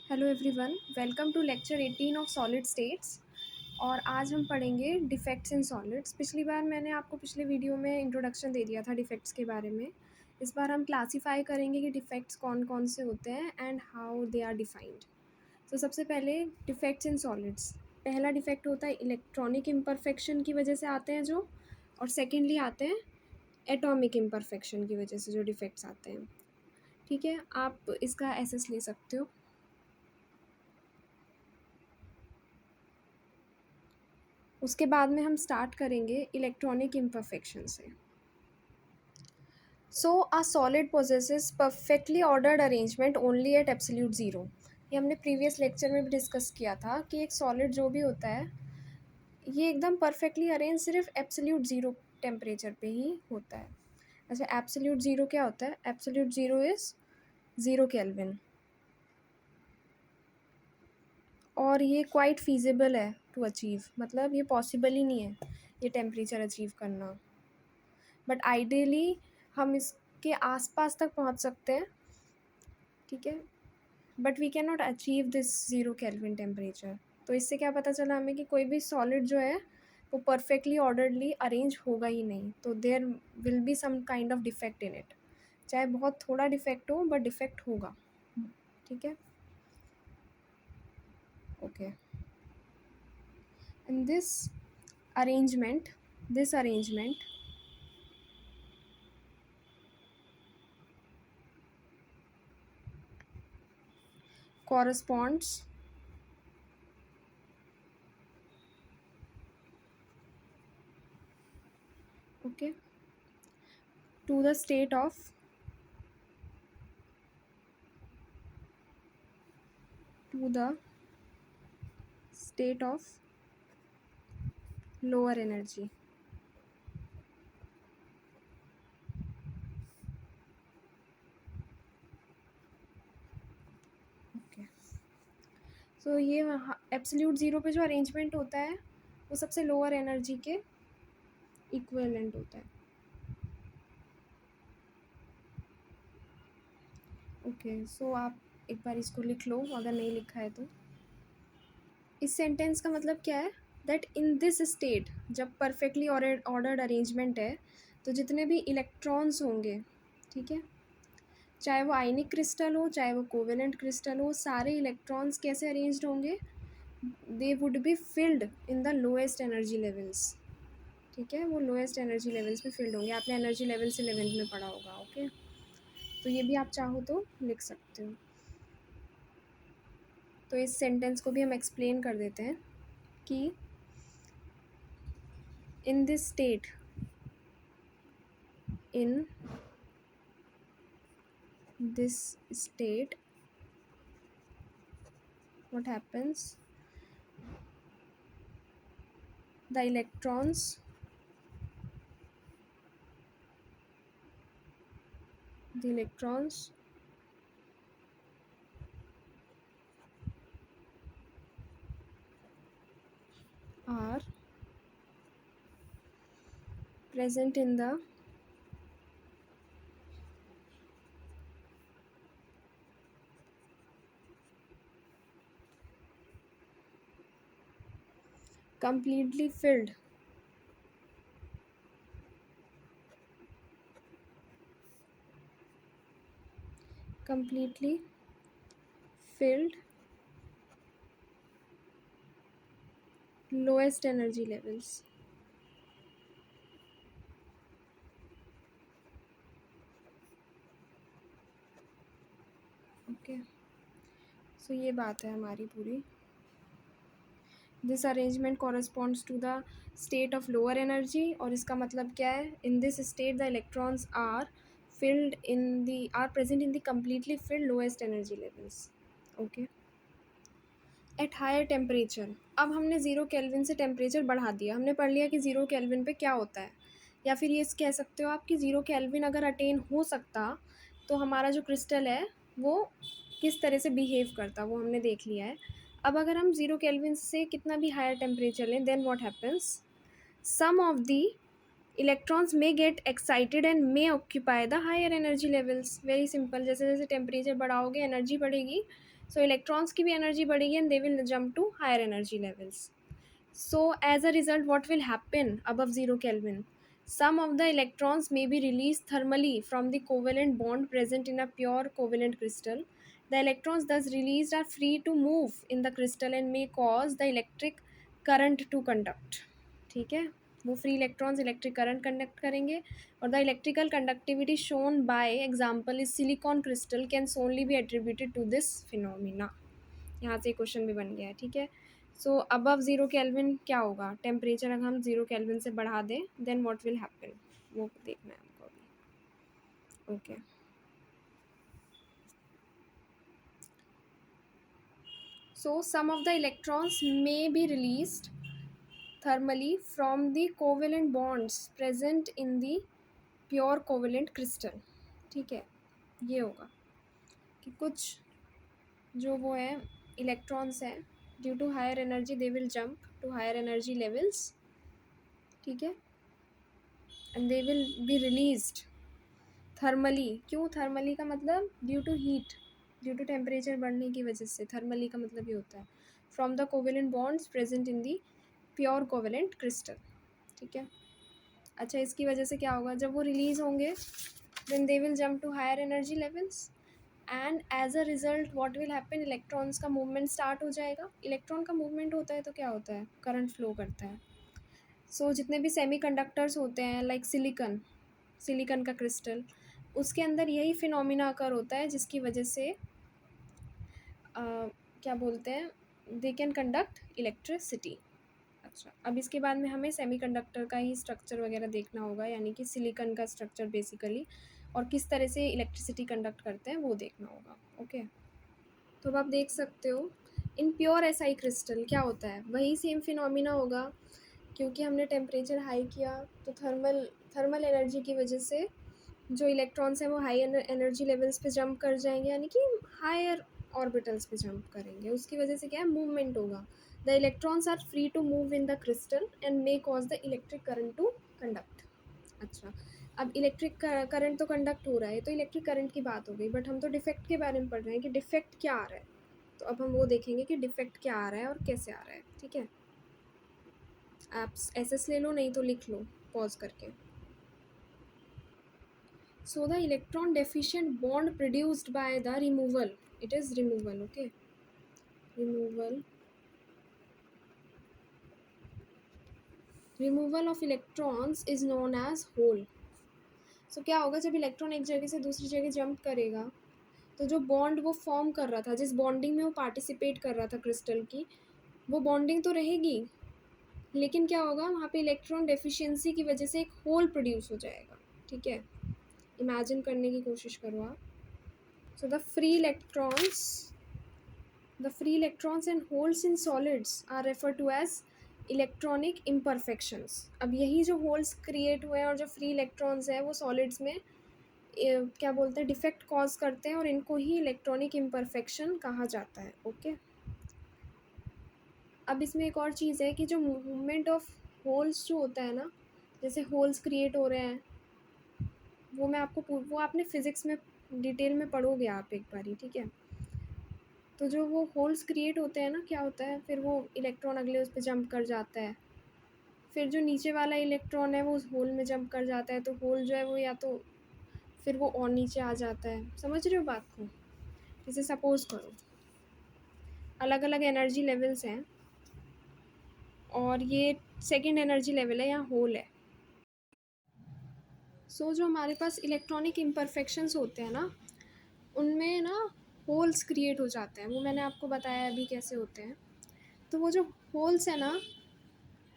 Hello everyone, welcome to lecture 18 of solid states. और आज हम पढ़ेंगे डिफेक्ट्स इन सॉलिड्स। पिछली बार मैंने आपको पिछले वीडियो में इंट्रोडक्शन दे दिया था डिफेक्ट्स के बारे में। इस बार हम क्लासीफाई करेंगे कि डिफेक्ट्स कौन कौन से होते हैं and how they are defined. तो सबसे पहले डिफेक्ट्स इन सॉलिड्स। पहला डिफेक्ट होता है इलेक्ट्रॉनिक इम्परफेक्शन की वजह से आते हैं जो, और सेकेंडली आते हैं एटॉमिक इम्परफेक्शन की वजह से जो डिफेक्ट्स आते हैं। ठीक है, आप इसका एसेस ले सकते हो। उसके बाद में हम स्टार्ट करेंगे इलेक्ट्रॉनिक इम्परफेक्शन से। So a solid possesses perfectly ordered arrangement only at absolute zero. ये हमने प्रीवियस लेक्चर में भी डिस्कस किया था कि एक सॉलिड जो भी होता है ये एकदम परफेक्टली अरेंज सिर्फ एब्सोल्यूट ज़ीरो टेम्परेचर पे ही होता है। अच्छा, एब्सोल्यूट ज़ीरो क्या होता है? Absolute zero is zero kelvin, और ये क्वाइट फीजिबल है टू अचीव, मतलब ये पॉसिबल ही नहीं है ये टेम्परेचर अचीव करना, बट आइडियली हम इसके आसपास तक पहुंच सकते हैं। ठीक है, but we can not achieve this zero kelvin temperature. तो इससे क्या पता चला हमें कि कोई भी सॉलिड जो है वो परफेक्टली ऑर्डरली अरेंज होगा ही नहीं, तो there will be some kind of defect in it. चाहे बहुत थोड़ा डिफेक्ट हो, बट डिफेक्ट होगा। ठीक है, okay. In this arrangement corresponds okay to the state of lower energy. Okay, so ये एब्सोल्यूट ज़ीरो पे जो अरेंजमेंट होता है वो सबसे लोअर एनर्जी के इक्विवेलेंट होता है। ओके, सो आप एक बार इसको लिख लो अगर नहीं लिखा है तो। इस सेंटेंस का मतलब क्या है? दैट इन दिस स्टेट, जब परफेक्टली ऑर्डर्ड अरेंजमेंट है, तो जितने भी इलेक्ट्रॉन्स होंगे, ठीक है, चाहे वो आयनिक क्रिस्टल हो चाहे वो कोवेलेंट क्रिस्टल हो, सारे इलेक्ट्रॉन्स कैसे अरेंज्ड होंगे? They would be filled in the lowest energy levels. ठीक है, वो लोएस्ट एनर्जी लेवल्स में फिल्ड होंगे। आपने एनर्जी लेवल से 11th में पढ़ा होगा। ओके, तो ये भी आप चाहो तो लिख सकते हो। तो इस सेंटेंस को भी हम एक्सप्लेन कर देते हैं कि इन this state, in this state what happens, the electrons are present in the completely filled lowest energy levels. Okay, so ये बात है हमारी पूरी। This arrangement corresponds to the state of lower energy, और इसका मतलब क्या है? In this state the electrons are present in the completely filled lowest energy levels. Okay, at higher temperature. अब हमने ज़ीरो केल्विन से टेम्परेचर बढ़ा दिया, हमने पढ़ लिया कि ज़ीरो केल्विन पे क्या होता है, या फिर ये कह सकते हो आप कि ज़ीरो केल्विन अगर अटेन हो सकता तो हमारा जो क्रिस्टल है वो किस तरह से बिहेव करता, वो हमने देख लिया है। अब अगर हम ज़ीरो केल्विन से कितना भी हायर टेम्परेचर लें, then what happens? Some of the electrons may get excited and may occupy the higher energy levels. Very simple, जैसे जैसे टेम्परेचर बढ़ाओगे एनर्जी बढ़ेगी, सो इलेक्ट्रॉन्स की भी एनर्जी बढ़ेगी and they will jump to higher energy levels. So, as a result, what will happen above 0 Kelvin? Some of the electrons may be released thermally from the covalent bond present in a pure covalent crystal. The electrons thus released are free to move in the crystal and may cause the electric current to conduct. ठीक है, वो free electrons electric current conduct करेंगे. और the electrical conductivity shown by example is silicon crystal can solely be attributed to this phenomena. यहाँ से question भी बन गया है. ठीक है, सो अबव 0 केल्विन क्या होगा, टेम्परेचर अगर हम 0 केल्विन से बढ़ा दें देन व्हाट विल हैपन, वो देखना है हमको अभी. Okay, so some of the electrons may be released thermally from the covalent bonds present in the pure covalent crystal. ठीक है, ये होगा कि कुछ जो वो है इलेक्ट्रॉन्स हैं due to higher energy they will jump to higher energy levels. ठीक है, and they will be released thermally. क्यों थर्मली का मतलब due to heat, due to temperature बढ़ने की वजह से. थर्मली का मतलब ये होता है from the covalent bonds present in the pure covalent crystal. ठीक है, अच्छा इसकी वजह से क्या होगा, जब वो रिलीज़ होंगे then they will jump to higher energy levels and as a result what will happen, electrons का मूवमेंट स्टार्ट हो जाएगा. इलेक्ट्रॉन का मूवमेंट होता है तो क्या होता है, करंट फ्लो करता है. सो जितने भी सेमी कंडक्टर्स होते हैं लाइक सिलिकन, सिलिकन का क्रिस्टल, उसके अंदर यही फिनोमिना अकर होता है जिसकी वजह से क्या बोलते हैं, दे कैन कंडक्ट इलेक्ट्रिसिटी. अच्छा, अब इसके बाद में हमें सेमीकंडक्टर का ही स्ट्रक्चर वगैरह देखना होगा, यानी कि सिलिकॉन का स्ट्रक्चर बेसिकली, और किस तरह से इलेक्ट्रिसिटी कंडक्ट करते हैं वो देखना होगा. ओके, तो अब आप देख सकते हो इन प्योर एसआई क्रिस्टल क्या होता है, वही सेम फिनोमिना होगा. क्योंकि हमने टेम्परेचर हाई किया तो थर्मल एनर्जी की वजह से जो इलेक्ट्रॉन्स हैं वो हाई एनर्जी लेवल्स पे जंप कर जाएंगे, यानी कि हायर ऑर्बिटल्स पे जंप करेंगे. उसकी वजह से क्या है, मूवमेंट होगा. The electrons are free to move in the crystal and may cause the electric current to conduct. अच्छा, अब इलेक्ट्रिक करंट तो कंडक्ट हो रहा है, तो इलेक्ट्रिक करंट की बात हो गई, बट हम तो डिफेक्ट के बारे में पढ़ रहे हैं कि डिफेक्ट क्या आ रहा है. तो अब हम वो देखेंगे कि डिफेक्ट क्या आ रहा है और कैसे आ रहा है. ठीक है, आप एसएस ले लो, नहीं तो लिख लो पॉज करके. So the electron deficient bond produced by the removal, it is removal. Okay, removal of electrons is known as hole. So क्या होगा, जब इलेक्ट्रॉन एक जगह से दूसरी जगह जंप करेगा तो जो बॉन्ड वो फॉर्म कर रहा था, जिस बॉन्डिंग में वो पार्टिसिपेट कर रहा था क्रिस्टल की, वो बॉन्डिंग तो रहेगी, लेकिन क्या होगा वहाँ पे इलेक्ट्रॉन डेफिशिएंसी की वजह से एक होल प्रोड्यूस हो जाएगा. ठीक है, इमेजिन करने की कोशिश करो आप. So the free electrons and holes in solids are referred to as electronic imperfections. अब यही जो होल्स क्रिएट हुए हैं और जो फ्री इलेक्ट्रॉन्स हैं वो सॉलिड्स में क्या बोलते हैं, डिफेक्ट कॉज करते हैं, और इनको ही इलेक्ट्रॉनिक इम्परफेक्शन कहा जाता है. ओके, अब इसमें एक और चीज़ है कि जो मूवमेंट ऑफ होल्स जो होता है ना, जैसे होल्स क्रिएट हो रहे हैं, वो मैं आपको वो आपने फिज़िक्स में डिटेल में पढ़ोगे आप एक बारी. ठीक है, तो जो वो होल्स क्रिएट होते हैं ना, क्या होता है, फिर वो इलेक्ट्रॉन अगले उस पर जंप कर जाता है, फिर जो नीचे वाला इलेक्ट्रॉन है वो उस होल में जंप कर जाता है, तो होल जो है वो या तो फिर वो और नीचे आ जाता है. समझ रहे हो बात को, जैसे सपोज करो अलग अलग एनर्जी लेवल्स हैं और ये सेकंड एनर्जी लेवल है, यहाँ होल है. सो जो हमारे पास इलेक्ट्रॉनिक इम्परफेक्शंस होते हैं ना, उनमें ना होल्स क्रिएट हो जाते हैं. वो मैंने आपको बताया अभी कैसे होते हैं. तो वो जो होल्स है ना,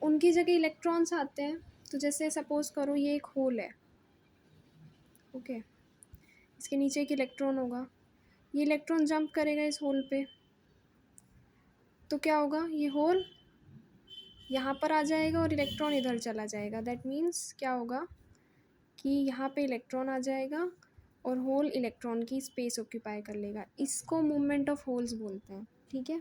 उनकी जगह इलेक्ट्रॉन्स आते हैं. तो जैसे सपोज़ करो ये एक होल है. ओके, इसके नीचे एक इलेक्ट्रॉन होगा, ये इलेक्ट्रॉन जंप करेगा इस होल पे, तो क्या होगा, ये होल यहाँ पर आ जाएगा और इलेक्ट्रॉन इधर चला जाएगा. दैट मीन्स क्या होगा कि यहाँ पे इलेक्ट्रॉन आ जाएगा और होल इलेक्ट्रॉन की स्पेस ऑक्यूपाई कर लेगा. इसको मूवमेंट ऑफ होल्स बोलते हैं. ठीक है,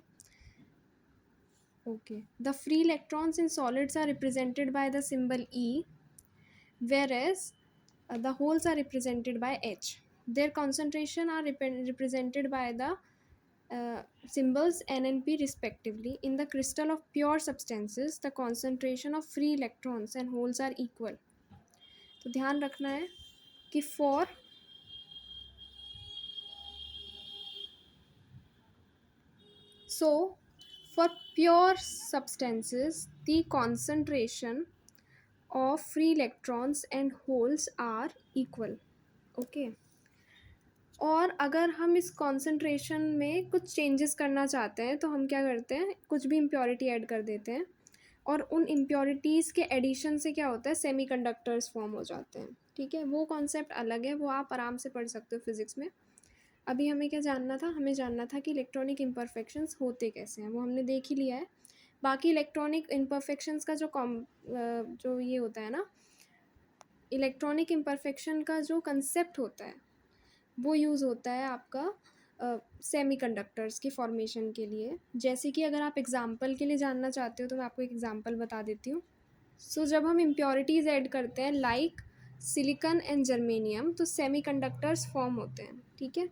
okay. The free electrons in solids are represented by the symbol e whereas the holes are represented by H. Their concentration are represented by the symbols N and P respectively. In the crystal of pure substances, the concentration of free electrons and holes are equal. तो ध्यान रखना है कि for pure substances, the concentration of free electrons and holes are equal. Okay. और अगर हम इस concentration में कुछ चेंजेस करना चाहते हैं तो हम क्या करते हैं, कुछ भी इम्प्योरिटी ऐड कर देते हैं, और उन इम्प्योरिटीज़ के एडिशन से क्या होता है, सेमीकंडक्टर्स फॉर्म हो जाते हैं. ठीक है, वो कॉन्सेप्ट अलग है, वो आप आराम से पढ़ सकते हो फिज़िक्स में. अभी हमें क्या जानना था, हमें जानना था कि इलेक्ट्रॉनिक इम्परफेक्शंस होते कैसे हैं, वो हमने देख ही लिया है. बाकी इलेक्ट्रॉनिक इम्परफेक्शंस का जो ये होता है ना, इलेक्ट्रॉनिक इम्परफेक्शन का जो कंसेप्ट होता है वो यूज़ होता है आपका सेमीकंडक्टर्स की फॉर्मेशन के लिए. जैसे कि अगर आप एग्जांपल के लिए जानना चाहते हो तो मैं आपको एक एग्जांपल बता देती हूँ. जब हम इम्प्योरिटीज़ ऐड करते हैं लाइक सिलिकॉन एंड जर्मेनियम, तो सेमीकंडक्टर्स फॉर्म होते हैं. ठीक है,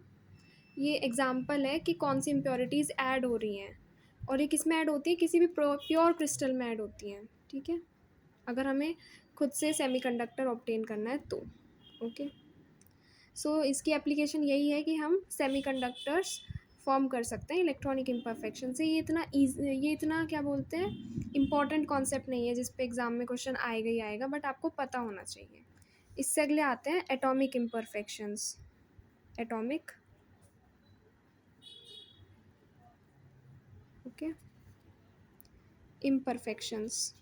ये एग्जांपल है कि कौन सी इम्प्योरिटीज़ ऐड हो रही हैं, और ये किस में ऐड होती है, किसी भी प्योर क्रिस्टल में ऐड होती हैं. ठीक है, अगर हमें खुद से सेमीकंडक्टर ऑब्टेन करना है तो. ओके, इसकी एप्लीकेशन यही है कि हम सेमीकंडक्टर्स फॉर्म कर सकते हैं इलेक्ट्रॉनिक इम्परफेक्शन से. ये इतना क्या बोलते हैं, इम्पॉर्टेंट कॉन्सेप्ट नहीं है जिस पे एग्ज़ाम में क्वेश्चन आएगा ही आएगा, बट आपको पता होना चाहिए. इससे अगले आते हैं atomic imperfections. Atomic, okay, imperfections.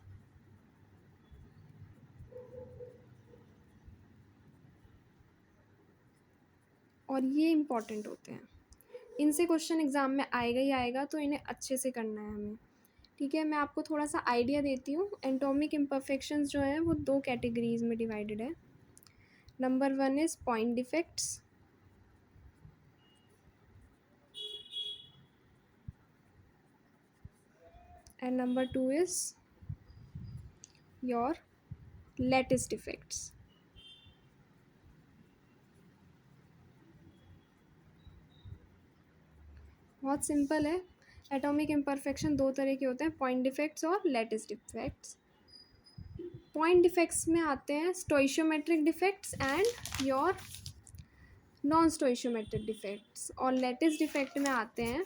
और ये इम्पॉर्टेंट होते हैं, इनसे क्वेश्चन एग्ज़ाम में आएगा ही आएगा, तो इन्हें अच्छे से करना है हमें. ठीक है, मैं आपको थोड़ा सा आइडिया देती हूँ. एटॉमिक इम्परफेक्शंस जो है वो 2 कैटेगरीज में डिवाइडेड है. Number 1 is point defects, and number 2 is your lattice defects. बहुत सिंपल है. एटॉमिक इम्परफेक्शन 2 तरह के होते हैं, पॉइंट डिफेक्ट्स और लैटिस डिफेक्ट्स. पॉइंट डिफेक्ट्स में आते हैं stoichiometric defects and your non stoichiometric defects, और लैटिस डिफेक्ट में आते हैं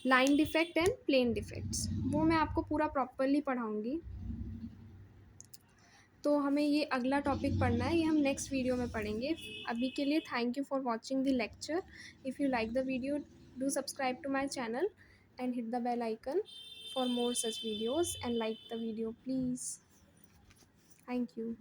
line defect and plane defects. वो मैं आपको पूरा प्रॉपरली पढ़ाऊँगी. तो हमें ये अगला टॉपिक पढ़ना है, ये हम नेक्स्ट वीडियो में पढ़ेंगे. अभी के लिए thank you for watching the lecture. If you like the video, do subscribe to my channel and hit the bell icon for more such videos, and like the video please. Thank you.